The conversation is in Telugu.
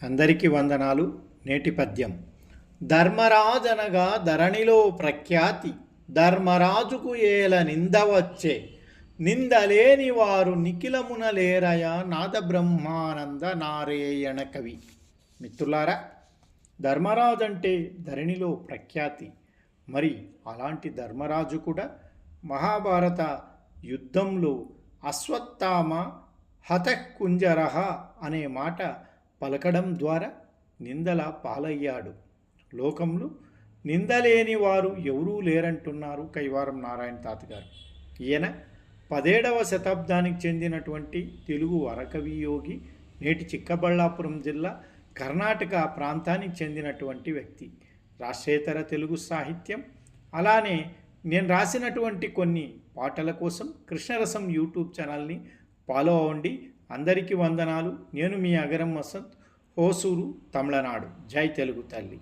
అందరికీ వందనాలు. నేటి పద్యం. ధర్మరాజనగా ధరణిలో ప్రఖ్యాతి, ధర్మరాజుకు ఏల నిందవచ్చే, నిందలేని వారు నిఖిలమున లేరయ నాద బ్రహ్మానంద నారాయణ కవి. మిత్రులారా, ధర్మరాజు అంటే ధరణిలో ప్రఖ్యాతి. మరి అలాంటి ధర్మరాజు కూడా మహాభారత యుద్ధంలో అశ్వత్థామ హతకుంజరహ అనే మాట పలకడం ద్వారా నిందల పాలయ్యాడు. లోకంలో నిందలేని వారు ఎవరూ లేరంటున్నారు కైవారం నారాయణ తాతగారు. ఈయన 17వ శతాబ్దానికి చెందినటువంటి తెలుగు వరకవి యోగి. నేటి చిక్కబళ్ళాపురం జిల్లా కర్ణాటక ప్రాంతానికి చెందినటువంటి వ్యక్తి. రాష్ట్రేతర తెలుగు సాహిత్యం, అలానే నేను రాసినటువంటి కొన్ని పాటల కోసం కృష్ణరసం యూట్యూబ్ ఛానల్ని ఫాలో అవ్వండి. అందరికీ వందనాలు. నేను మీ అగరం వసంత్, హోసూరు, తమిళనాడు. జై తెలుగు తల్లి.